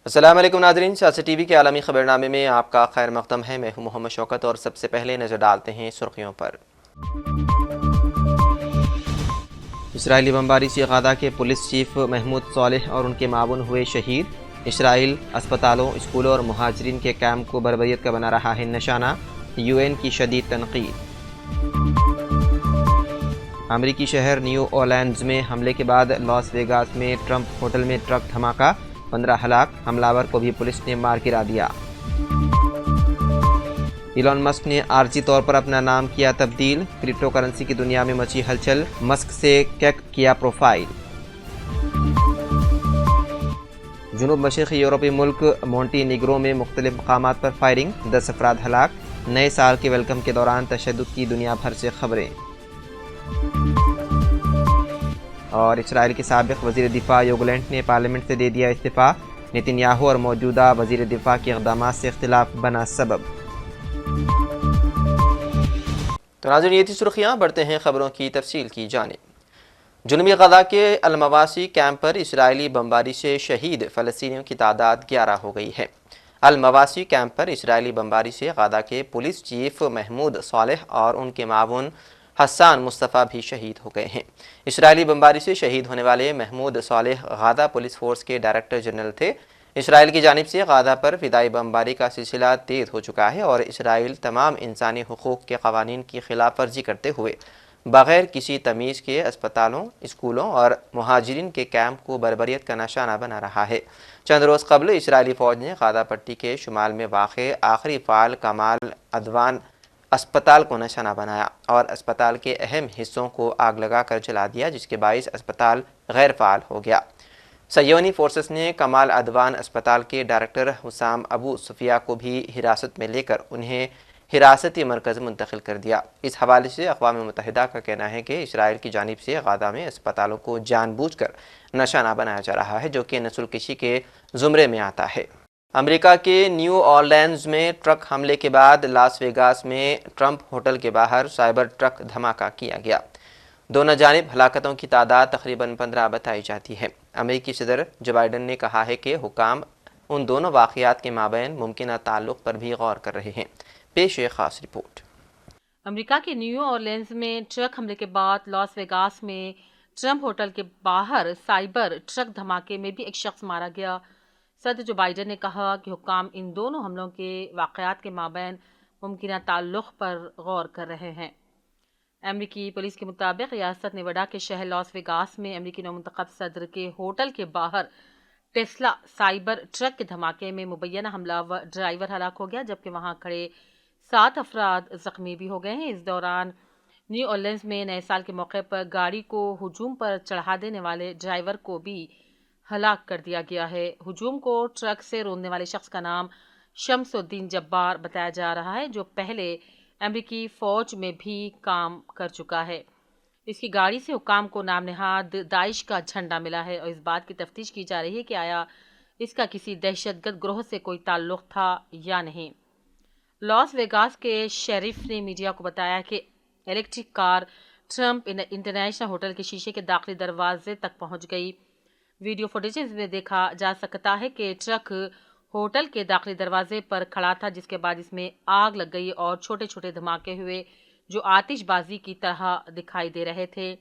السلام علیکم ناظرین، سیاست ٹی وی کے عالمی خبرنامے میں آپ کا خیر مقدم ہے۔ میں ہوں محمد شوکت اور سب سے پہلے نظر ڈالتے ہیں سرخیوں پر۔ اسرائیلی بمباری سے غزہ کے پولیس چیف محمود صالح اور ان کے معاون ہوئے شہید۔ اسرائیل اسپتالوں، اسکولوں اور مہاجرین کے کیمپ کو بربریت کا بنا رہا ہے نشانہ، یو این کی شدید تنقید۔ امریکی شہر نیو اورلینڈز میں حملے کے بعد لاس ویگاس میں ٹرمپ ہوٹل میں ٹرک دھماکہ، 15 ہلاک، حملہ کو بھی پولیس نے مار گرا دیا۔ ایلون مسک نے عارضی طور پر اپنا نام کیا تبدیل، کرپٹو کرنسی کی دنیا میں مچی ہلچل، مسک سے کیک کیا پروفائل۔ جنوب مشرقی یورپی ملک مونٹی نیگرو میں مختلف مقامات پر فائرنگ، 10 افراد ہلاک، نئے سال کے ویلکم کے دوران تشدد کی دنیا بھر سے خبریں۔ اور اسرائیل کے سابق وزیر دفاع یوگلینڈ نے پارلیمنٹ سے دے دیا استعفیٰ، نتن یاہو اور موجودہ وزیر دفاع کے اقدامات سے اختلاف بنا سبب۔ تو ناظرین، یہ تھی سرخیاں، بڑھتے ہیں خبروں کی تفصیل کی جانب۔ جنوبی غزہ کے المواسی کیمپ پر اسرائیلی بمباری سے شہید فلسطینیوں کی تعداد 11 ہو گئی ہے۔ المواسی کیمپ پر اسرائیلی بمباری سے غزہ کے پولیس چیف محمود صالح اور ان کے معاون حسان مصطفیٰ بھی شہید ہو گئے ہیں۔ اسرائیلی بمباری سے شہید ہونے والے محمود صالح غزہ پولیس فورس کے ڈائریکٹر جنرل تھے۔ اسرائیل کی جانب سے غزہ پر فدائی بمباری کا سلسلہ تیز ہو چکا ہے اور اسرائیل تمام انسانی حقوق کے قوانین کی خلاف ورزی کرتے ہوئے بغیر کسی تمیز کے اسپتالوں، اسکولوں اور مہاجرین کے کیمپ کو بربریت کا نشانہ بنا رہا ہے۔ چند روز قبل اسرائیلی فوج نے غزہ پٹی کے شمال میں واقع آخری فعال کمال عدوان اسپتال کو نشانہ بنایا اور اسپتال کے اہم حصوں کو آگ لگا کر جلا دیا، جس کے باعث اسپتال غیر فعال ہو گیا۔ صہیونی فورسز نے کمال عدوان اسپتال کے ڈائریکٹر حسام ابو سفیہ کو بھی حراست میں لے کر انہیں حراستی مرکز منتقل کر دیا۔ اس حوالے سے اقوام متحدہ کا کہنا ہے کہ اسرائیل کی جانب سے غزہ میں اسپتالوں کو جان بوجھ کر نشانہ بنایا جا رہا ہے، جو کہ نسل کشی کے زمرے میں آتا ہے۔ امریکہ کے نیو اورلینڈز میں ٹرک حملے کے بعد لاس ویگاس میں ٹرمپ ہوٹل کے باہر سائبر ٹرک دھماکہ کیا گیا۔ دونوں جانب ہلاکتوں کی تعداد تقریباً 15 بتائی جاتی ہے۔ امریکی صدر جو بائیڈن نے کہا ہے کہ حکام ان دونوں واقعات کے مابین ممکنہ تعلق پر بھی غور کر رہے ہیں۔ پیش ہے خاص رپورٹ۔ امریکہ کے نیو اورلینز میں ٹرک حملے کے بعد لاس ویگاس میں ٹرمپ ہوٹل کے باہر سائبر ٹرک دھماکے میں بھی ایک شخص مارا گیا۔ صدر جو بائیڈن نے کہا کہ حکام ان دونوں حملوں کے واقعات کے مابین ممکنہ تعلق پر غور کر رہے ہیں۔ امریکی پولیس کے مطابق ریاست نیواڈا کے شہر لاس ویگاس میں امریکی نومنتخب صدر کے ہوٹل کے باہر ٹیسلا سائبر ٹرک کے دھماکے میں مبینہ حملہ ڈرائیور ہلاک ہو گیا، جبکہ وہاں کھڑے 7 افراد زخمی بھی ہو گئے ہیں۔ اس دوران نیو اورلینز میں نئے سال کے موقع پر گاڑی کو ہجوم پر چڑھا دینے والے ڈرائیور کو بھی ہلاک کر دیا گیا ہے۔ ہجوم کو ٹرک سے روکنے والے شخص کا نام شمس الدین جبار بتایا جا رہا ہے، جو پہلے امریکی فوج میں بھی کام کر چکا ہے۔ اس کی گاڑی سے حکام کو نام نہاد داعش کا جھنڈا ملا ہے اور اس بات کی تفتیش کی جا رہی ہے کہ آیا اس کا کسی دہشت گرد گروہ سے کوئی تعلق تھا یا نہیں۔ لاس ویگاس کے شیریف نے میڈیا کو بتایا کہ electric car Trump international hotel کے شیشے کے داخلی دروازے تک پہنچ گئی۔ ویڈیو فوٹیجز میں دیکھا جا سکتا ہے کہ ٹرک ہوٹل کے داخلی دروازے پر کھڑا تھا، جس کے بعد اس میں آگ لگ گئی اور چھوٹے چھوٹے دھماکے ہوئے جو آتش بازی کی طرح دکھائی دے رہے تھے۔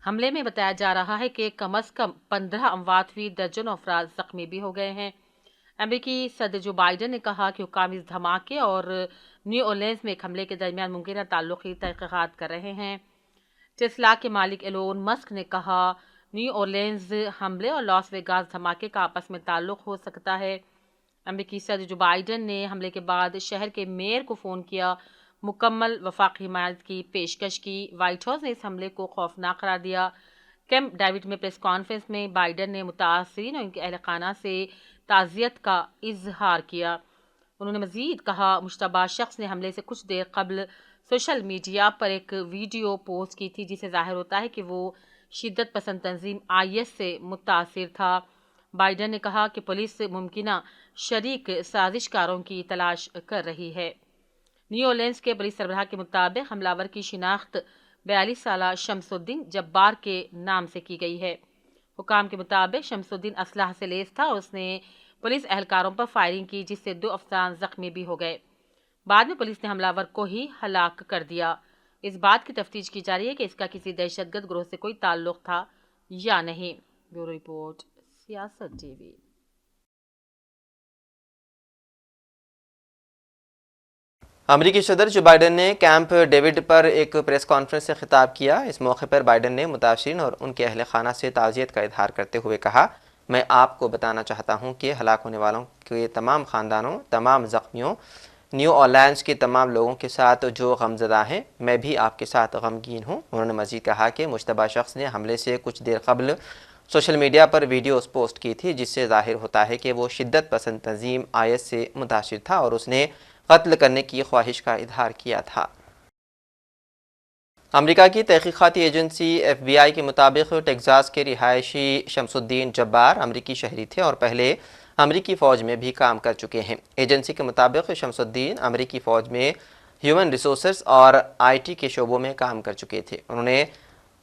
حملے میں بتایا جا رہا ہے کہ کم از کم 15 اموات ہوئی، درجنوں افراد زخمی بھی ہو گئے ہیں۔ امریکی صدر جو بائیڈن نے کہا کہ حکام اس دھماکے اور نیو اورلینز میں ایک حملے کے درمیان ممکنہ تعلقی تحقیقات کر رہے ہیں۔ ٹیسلا کے مالک ایلون مسک نے کہا نیو اورلینز حملے اور لاس ویگاس دھماکے کا آپس میں تعلق ہو سکتا ہے۔ امریکی صدر جو بائیڈن نے حملے کے بعد شہر کے میئر کو فون کیا، مکمل وفاقی حمایت کی پیشکش کی۔ وائٹ ہاؤس نے اس حملے کو خوفناک قرار دیا۔ کیمپ ڈیوڈ میں پریس کانفرنس میں بائیڈن نے متاثرین اور ان کے اہل خانہ سے تعزیت کا اظہار کیا۔ انہوں نے مزید کہا مشتبہ شخص نے حملے سے کچھ دیر قبل سوشل میڈیا پر ایک ویڈیو پوسٹ کی تھی، جسے ظاہر ہوتا ہے کہ وہ شدت پسند تنظیم IS سے متاثر تھا۔ بائیڈن نے کہا کہ پولیس ممکنہ شریک سازش کاروں کی تلاش کر رہی ہے۔ نیو اورلینز کے پولیس سربراہ کے مطابق حملہ آور کی شناخت 42 سالہ شمس الدین جبار کے نام سے کی گئی ہے۔ حکام کے مطابق شمس الدین اسلحہ سے لیس تھا اور اس نے پولیس اہلکاروں پر فائرنگ کی، جس سے 2 افسران زخمی بھی ہو گئے۔ بعد میں پولیس نے حملہ آور کو ہی ہلاک کر دیا۔ اس بات کی تفتیش کی جا رہی ہے کہ اس کا کسی دہشت گرد گروہ سے کوئی تعلق تھا یا نہیں۔ بیورو رپورٹ، سیاست ٹی وی۔ امریکی صدر جو بائیڈن نے کیمپ ڈیوڈ پر ایک پریس کانفرنس سے خطاب کیا۔ اس موقع پر بائیڈن نے متاثرین اور ان کے اہل خانہ سے تعزیت کا اظہار کرتے ہوئے کہا، میں آپ کو بتانا چاہتا ہوں کہ ہلاک ہونے والوں کے تمام خاندانوں، تمام زخمیوں، نیو اورلینڈز کے تمام لوگوں کے ساتھ جو غمزدہ ہیں، میں بھی آپ کے ساتھ غمگین ہوں۔ انہوں نے مزید کہا کہ مشتبہ شخص نے حملے سے کچھ دیر قبل سوشل میڈیا پر ویڈیوز پوسٹ کی تھی، جس سے ظاہر ہوتا ہے کہ وہ شدت پسند تنظیم IS سے متاثر تھا اور اس نے قتل کرنے کی خواہش کا اظہار کیا تھا۔ امریکہ کی تحقیقاتی ایجنسی FBI کے مطابق ٹیکساس کے رہائشی شمس الدین جبار امریکی شہری تھے اور پہلے امریکی فوج میں بھی کام کر چکے ہیں۔ ایجنسی کے مطابق شمس الدین امریکی فوج میں ہیومن ریسورسز اور IT کے شعبوں میں کام کر چکے تھے۔ انہوں نے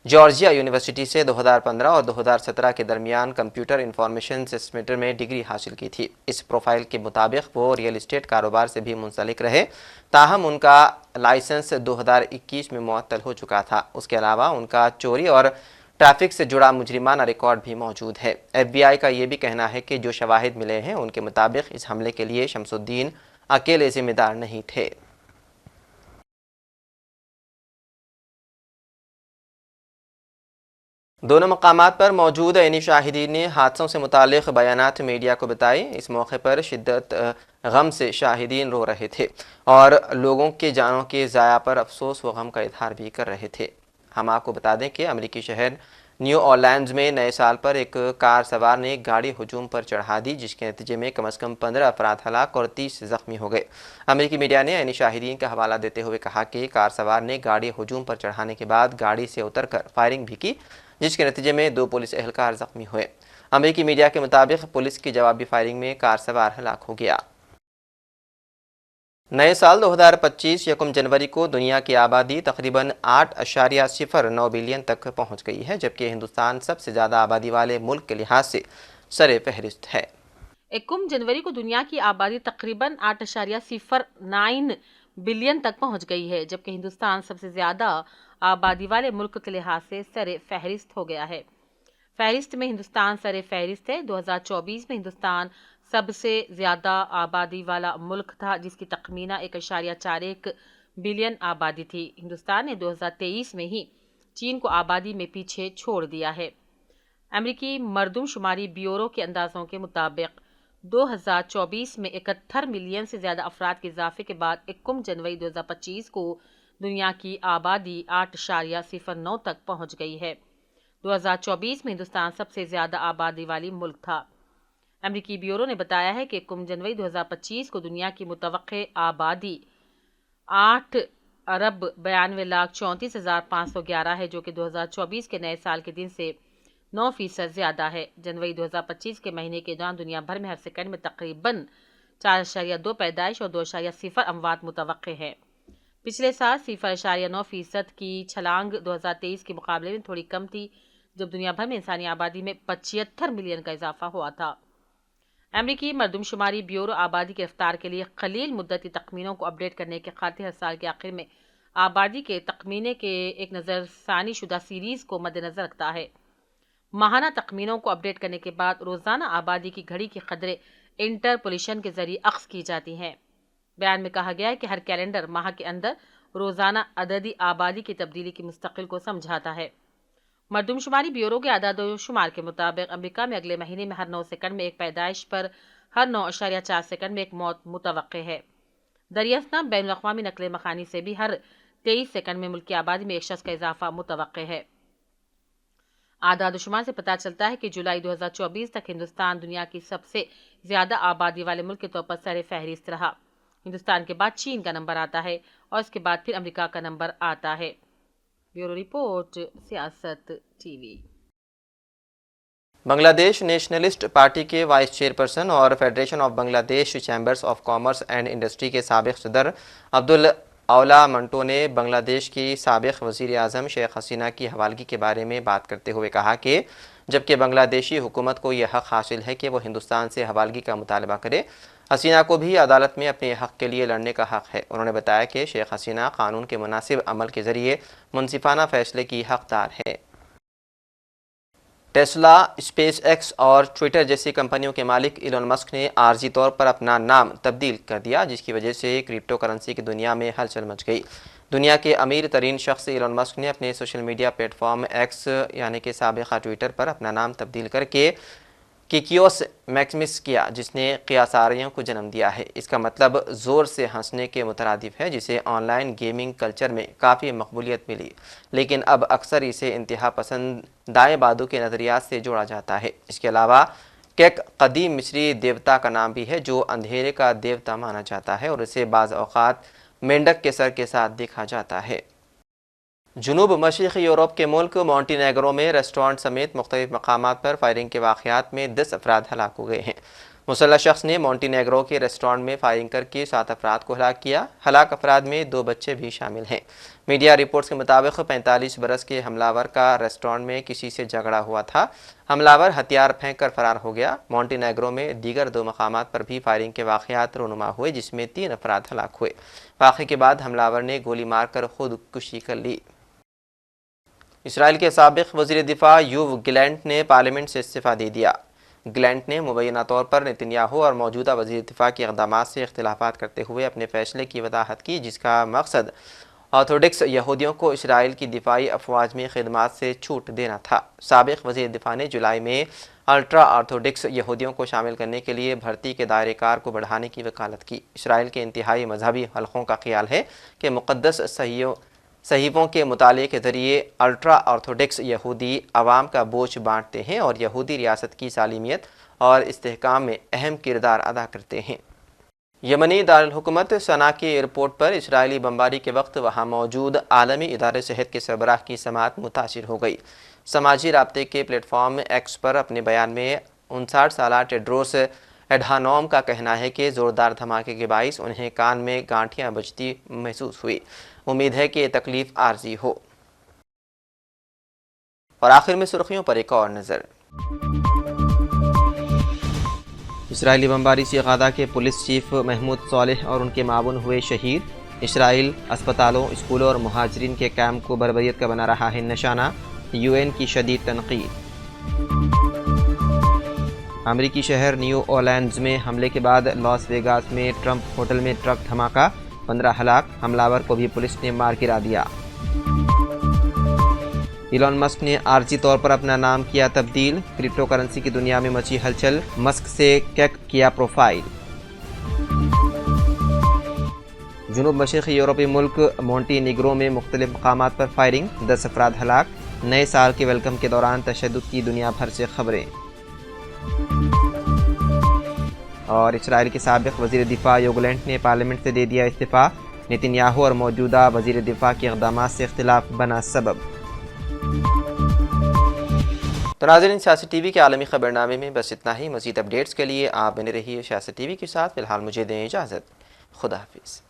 جارجیا یونیورسٹی سے 2015 اور 2017 کے درمیان کمپیوٹر انفارمیشن سسٹم میں ڈگری حاصل کی تھی۔ اس پروفائل کے مطابق وہ ریئل اسٹیٹ کاروبار سے بھی منسلک رہے، تاہم ان کا لائسنس 2021 میں معطل ہو چکا تھا۔ اس کے علاوہ ان کا چوری اور ٹریفک سے جڑا مجرمانہ ریکارڈ بھی موجود ہے۔ FBI کا یہ بھی کہنا ہے کہ جو شواہد ملے ہیں ان کے مطابق اس حملے کے لیے شمس الدین اکیلے ذمہ دار نہیں تھے۔ دونوں مقامات پر موجود عینی شاہدین نے حادثوں سے متعلق بیانات میڈیا کو بتائے۔ اس موقع پر شدت غم سے شاہدین رو رہے تھے اور لوگوں کے جانوں کے ضیاع پر افسوس و غم کا اظہار بھی کر رہے تھے۔ ہم آپ کو بتا دیں کہ امریکی شہر نیو اورلینڈز میں نئے سال پر ایک کار سوار نے ایک گاڑی ہجوم پر چڑھا دی، جس کے نتیجے میں کم از کم 15 افراد ہلاک اور 30 زخمی ہو گئے۔ امریکی میڈیا نے عینی شاہدین کا حوالہ دیتے ہوئے کہا کہ کار سوار نے گاڑی ہجوم پر چڑھانے کے بعد گاڑی سے اتر کر فائرنگ بھی کی، جس کے نتیجے میں 2 پولیس اہلکار زخمی ہوئے۔ امریکی میڈیا کے مطابق پولیس کی جوابی فائرنگ میں کار سوار ہلاک ہو گیا۔ نئے سال 2025 یکم جنوری کو دنیا کی آبادی تقریباً 8.09 بلین تک پہنچ گئی ہے، جبکہ ہندوستان سب سے زیادہ آبادی والے ملک کے لحاظ سے سر فہرست ہے۔ یکم جنوری کو دنیا کی آبادی تقریباً 8.09 بلین تک پہنچ گئی ہے، جبکہ ہندوستان سب سے زیادہ آبادی والے ملک کے لحاظ سے سر فہرست ہو گیا ہے۔ فہرست میں ہندوستان سر فہرست ہے۔ 2024 میں ہندوستان سب سے زیادہ آبادی والا ملک تھا، جس کی تخمینہ 1.41 بلین آبادی تھی۔ ہندوستان نے 2023 میں ہی چین کو آبادی میں پیچھے چھوڑ دیا ہے۔ امریکی مردم شماری بیورو کے اندازوں کے مطابق 2024 میں 71 ملین سے زیادہ افراد کے اضافے کے بعد یکم جنوری 2025 کو دنیا کی آبادی 8.09 تک پہنچ گئی ہے۔ 2024 میں ہندوستان سب سے زیادہ آبادی والی ملک تھا۔ امریکی بیورو نے بتایا ہے کہ یکم جنوری 2025 کو دنیا کی متوقع آبادی 8,92,34,511 ہے، جو کہ 2024 کے نئے سال کے دن سے 9% زیادہ ہے۔ جنوری 2025 کے مہینے کے دوران دنیا بھر میں ہر سیکنڈ میں تقریباً 4.2 پیدائش اور 2.0 اموات متوقع ہے۔ پچھلے سال 0.9% کی چھلانگ 2023 کے مقابلے میں تھوڑی کم تھی، جب دنیا بھر میں انسانی آبادی میں 75 ملین کا اضافہ ہوا تھا۔ امریکی مردم شماری بیورو آبادی کی رفتار کے لیے قلیل مدتی تخمینوں کو اپڈیٹ کرنے کے خاطر ہر سال کے آخر میں آبادی کے تخمینے کے ایک نظر ثانی شدہ سیریز کو مد نظر رکھتا ہے۔ ماہانہ تخمینوں کو اپڈیٹ کرنے کے بعد روزانہ آبادی کی گھڑی کی قدریں انٹرپولیشن کے ذریعے اخذ کی جاتی ہیں۔ بیان میں کہا گیا ہے کہ ہر کیلنڈر ماہ کے اندر روزانہ عددی آبادی کی تبدیلی کی مستقل کو سمجھاتا ہے۔ مردم شماری بیورو کے اعداد و شمار کے مطابق امریکہ میں اگلے مہینے میں ہر 9 سیکنڈ میں ایک پیدائش پر ہر 9.4 سیکنڈ میں ایک موت متوقع ہے۔ دریافت بین الاقوامی نقل مکانی سے بھی ہر 23 سیکنڈ میں ملک کی آبادی میں ایک شخص کا اضافہ متوقع ہے۔ اعداد و شمار سے پتہ چلتا ہے کہ جولائی 2024 تک ہندوستان دنیا کی سب سے زیادہ آبادی والے ملک کے طور پر سر فہرست رہا۔ ہندوستان کے بعد چین کا نمبر آتا ہے اور اس کے بعد پھر امریکہ کا نمبر آتا ہے۔ بیورو رپورٹ، سیاست ٹی وی۔ بنگلہ دیش نیشنلسٹ پارٹی کے وائس چیئرپرسن اور فیڈریشن آف بنگلہ دیش chambers of commerce and industry کے سابق صدر عبدالاولا منٹو نے بنگلہ دیش کی سابق وزیر اعظم شیخ حسینہ کی حوالگی کے بارے میں بات کرتے ہوئے کہا کہ جبکہ بنگلہ دیشی حکومت کو یہ حق حاصل ہے کہ وہ ہندوستان سے حوالگی کا مطالبہ کرے۔ حسینہ کو بھی عدالت میں اپنے حق کے لیے لڑنے کا حق ہے۔ انہوں نے بتایا کہ شیخ حسینہ قانون کے مناسب عمل کے ذریعے منصفانہ فیصلے کی حقدار ہے۔ ٹیسلا، اسپیس ایکس اور ٹویٹر جیسی کمپنیوں کے مالک ایلون مسک نے عارضی طور پر اپنا نام تبدیل کر دیا، جس کی وجہ سے کرپٹو کرنسی کی دنیا میں ہلچل مچ گئی۔ دنیا کے امیر ترین شخص ایلون مسک نے اپنے social media plate form x یعنی کہ سابقہ ٹویٹر پر اپنا نام تبدیل کر کے کیکیوس میکسمس کیا، جس نے قیاساریوں کو جنم دیا ہے۔ اس کا مطلب زور سے ہنسنے کے مترادف ہے، جسے آن لائن گیمنگ کلچر میں کافی مقبولیت ملی، لیکن اب اکثر اسے انتہا پسند دائیں بادو کے نظریات سے جوڑا جاتا ہے۔ اس کے علاوہ کیک قدیم مصری دیوتا کا نام بھی ہے، جو اندھیرے کا دیوتا مانا جاتا ہے اور اسے بعض اوقات مینڈک کے سر کے ساتھ دیکھا جاتا ہے۔ جنوب مشرقی یورپ کے ملک مونٹی نیگرو میں ریسٹورانٹ سمیت مختلف مقامات پر فائرنگ کے واقعات میں 10 افراد ہلاک ہو گئے ہیں۔ مسلح شخص نے مونٹی نیگرو کے ریسٹورانٹ میں فائرنگ کر کے 7 افراد کو ہلاک کیا۔ ہلاک افراد میں 2 بچے بھی شامل ہیں۔ میڈیا رپورٹس کے مطابق 45 برس کے حملہ آور کا ریسٹورانٹ میں کسی سے جھگڑا ہوا تھا۔ حملہ آور ہتھیار پھینک کر فرار ہو گیا۔ مونٹی نیگرو میں دیگر 2 مقامات پر بھی فائرنگ کے واقعات رونما ہوئے، جس میں 3 افراد ہلاک ہوئے۔ واقعے کے بعد حملہ آور نے گولی مار کر خودکشی کر لی۔ اسرائیل کے سابق وزیر دفاع یوو گلینٹ نے پارلیمنٹ سے استعفیٰ دے دیا۔ گلینٹ نے مبینہ طور پر نتنیاہو اور موجودہ وزیر دفاع کے اقدامات سے اختلافات کرتے ہوئے اپنے فیصلے کی وضاحت کی، جس کا مقصد آرتھوڈکس یہودیوں کو اسرائیل کی دفاعی افواج میں خدمات سے چھوٹ دینا تھا۔ سابق وزیر دفاع نے جولائی میں الٹرا آرتھوڈکس یہودیوں کو شامل کرنے کے لیے بھرتی کے دائرہ کار کو بڑھانے کی وکالت کی۔ اسرائیل کے انتہائی مذہبی حلقوں کا خیال ہے کہ مقدس صحیفوں کے مطالعے کے ذریعے الٹرا آرتھوڈکس یہودی عوام کا بوجھ بانٹتے ہیں اور یہودی ریاست کی سالمیت اور استحکام میں اہم کردار ادا کرتے ہیں۔ یمنی دارالحکومت صنعاء کے ایئرپورٹ پر اسرائیلی بمباری کے وقت وہاں موجود عالمی ادارے صحت کے سربراہ کی سماعت متاثر ہو گئی۔ سماجی رابطے کے پلیٹ فارم ایکس پر اپنے بیان میں 59 سالہ ٹیڈروس ایڈھانوم کا کہنا ہے کہ زوردار دھماکے کے باعث انہیں کان میں گانٹھیاں بجتی محسوس ہوئی۔ امید ہے کہ یہ تکلیف عارضی ہو۔ اور آخر میں سرخیوں پر ایک اور نظر۔ اسرائیلی بمباری سے غزہ کے پولیس چیف محمود صالح اور ان کے معاون ہوئے شہید۔ اسرائیل اسپتالوں، اسکولوں اور مہاجرین کے کیمپ کو بربریت کا بنا رہا ہے نشانہ، UN کی شدید تنقید۔ امریکی شہر نیو اورلینڈز میں حملے کے بعد لاس ویگاس میں ٹرمپ ہوٹل میں ٹرک دھماکہ، 15 ہلاک، حملہ آور کو بھی پولیس نے مار گرا دیا۔ ایلون مسک نے عارضی طور پر اپنا نام کیا تبدیل، کرپٹو کرنسی کی دنیا میں مچی ہلچل، مسک سے کیک کیا پروفائل۔ جنوب مشرقی یورپی ملک مونٹی نیگرو میں مختلف مقامات پر فائرنگ، 10 افراد ہلاک۔ نئے سال کے ویلکم کے دوران تشدد کی دنیا بھر سے خبریں۔ اور اسرائیل کے سابق وزیر دفاع یوو گلینٹ نے پارلیمنٹ سے دے دیا استعفیٰ، نتنیاہو اور موجودہ وزیر دفاع کے اقدامات سے اختلاف بنا سبب۔ تو ناظرین، سیاست ٹی وی کے عالمی خبرنامے میں بس اتنا ہی۔ مزید اپڈیٹس کے لیے آپ بنے رہیے سیاست ٹی وی کے ساتھ۔ فی الحال مجھے دیں اجازت، خدا حافظ۔